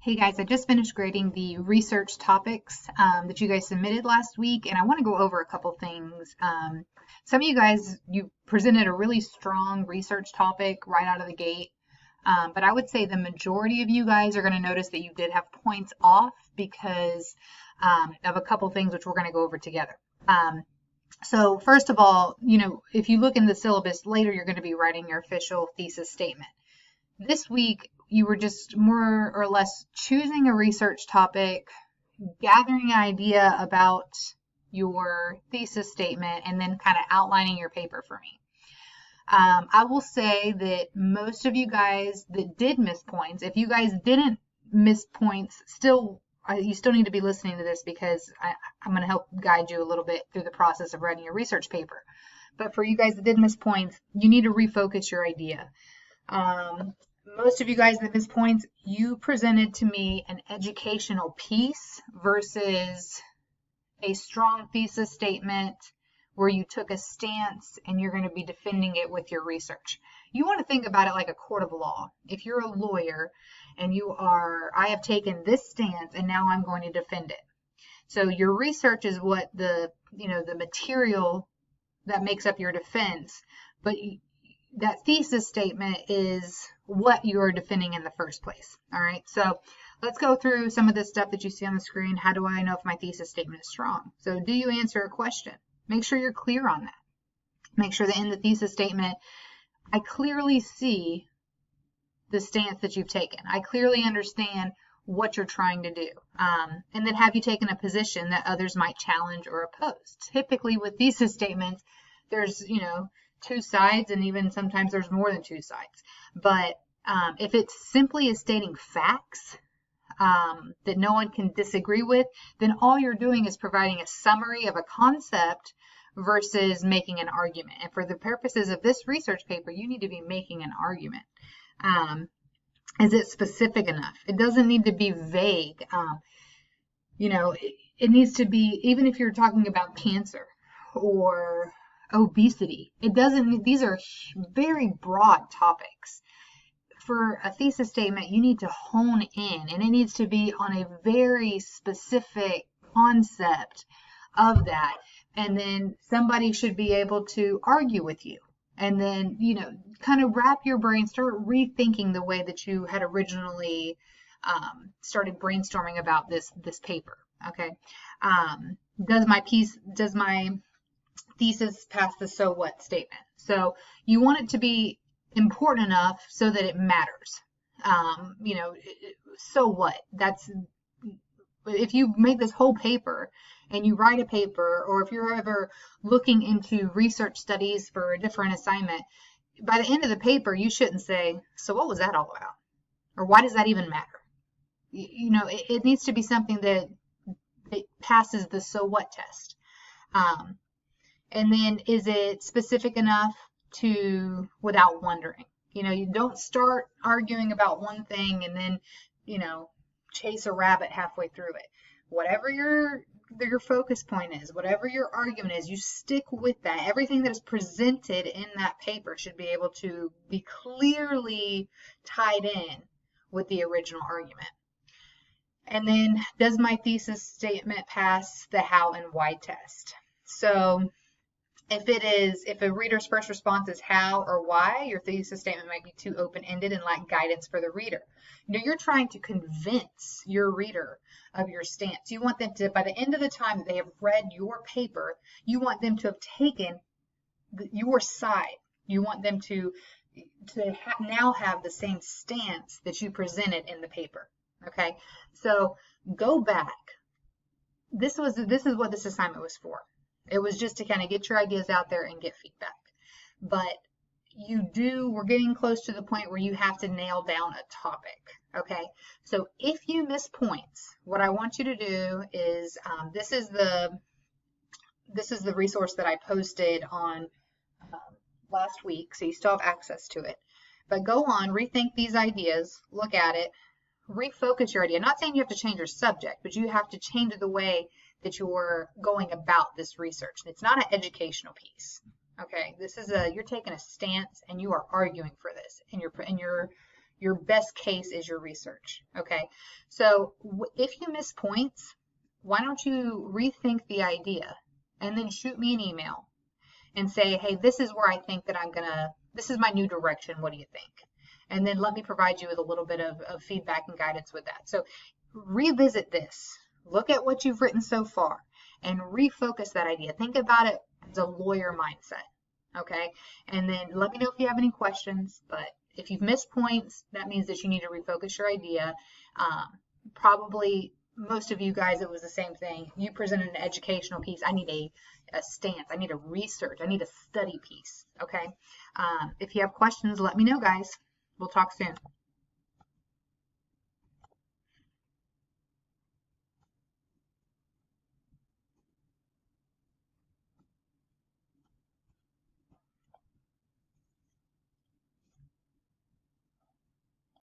Hey guys, I just finished grading the research topics that you guys submitted last week, and I want to go over a couple things. Some of you guys, you presented a really strong research topic right out of the gate, but I would say the majority of you guys are going to notice that you did have points off because of a couple things which we're going to go over together. So first of all, if you look in the syllabus later, you're going to be writing your official thesis statement. This week, you were just more or less choosing a research topic, gathering an idea about your thesis statement, and then kind of outlining your paper for me. I will say that most of you guys that did miss points, if you guys didn't miss points, you still need to be listening to this because I'm going to help guide you a little bit through the process of writing your research paper. But for you guys that did miss points, you need to refocus your idea. Most of you guys that missed points, you presented to me an educational piece versus a strong thesis statement where you took a stance and you're going to be defending it with your research. You want to think about it like a court of law. If you're a lawyer and I have taken this stance and now I'm going to defend it. So your research is what the material that makes up your defense, but that thesis statement is what you're defending in the first place. All right, so let's go through some of this stuff that you see on the screen. How do I know if my thesis statement is strong? So do you answer a question? Make sure you're clear on that. Make sure that in the thesis statement, I clearly see the stance that you've taken. I clearly understand what you're trying to do. And then have you taken a position that others might challenge or oppose? Typically with thesis statements, there's, two sides, and even sometimes there's more than two sides. But if it's simply is stating facts that no one can disagree with, then all you're doing is providing a summary of a concept versus making an argument. And for the purposes of this research paper, you need to be making an argument. Is it specific enough? It doesn't need to be vague. It needs to be, even if you're talking about cancer or obesity, these are very broad topics. For a thesis statement, you need to hone in, and it needs to be on a very specific concept of that. And then somebody should be able to argue with you. And then, kind of wrap your brain, start rethinking the way that you had originally started brainstorming about this paper. Okay. Does my thesis pass the so what statement? So you want it to be important enough so that it matters. So what? If you make this whole paper and you write a paper, or if you're ever looking into research studies for a different assignment, by the end of the paper, you shouldn't say, so what was that all about? Or why does that even matter? It needs to be something that it passes the so what test. And then is it specific enough without wondering? You don't start arguing about one thing and then, chase a rabbit halfway through it. Whatever your focus point is, whatever your argument is, you stick with that. Everything that is presented in that paper should be able to be clearly tied in with the original argument. And then, does my thesis statement pass the how and why test? So if a reader's first response is how or why, your thesis statement might be too open-ended and lack guidance for the reader. You're trying to convince your reader of your stance. You want them to, by the end of the time that they have read your paper, you want them to have taken your side. You want them to now have the same stance that you presented in the paper. Okay, so go back. This is what this assignment was for. It was just to kind of get your ideas out there and get feedback. But we're getting close to the point where you have to nail down a topic. Okay, so if you miss points, what I want you to do is, this is the resource that I posted on last week, so you still have access to it. But go on, rethink these ideas, look at it, refocus your idea. I'm not saying you have to change your subject, but you have to change the way that you're going about this research. It's not an educational piece. Okay, this is you're taking a stance and you are arguing for this, and your best case is your research. Okay. So if you miss points, why don't you rethink the idea and then shoot me an email and say, hey, this is where I think that this is my new direction. What do you think? And then let me provide you with a little bit of feedback and guidance with that. So revisit this, look at what you've written so far, and refocus that idea. Think about it as a lawyer mindset. Okay. And then let me know if you have any questions. But if you've missed points, that means that you need to refocus your idea. Probably most of you guys, it was the same thing. You presented an educational piece. I need a stance. I need a research. I need a study piece. Okay. If you have questions, let me know, guys. We'll talk soon.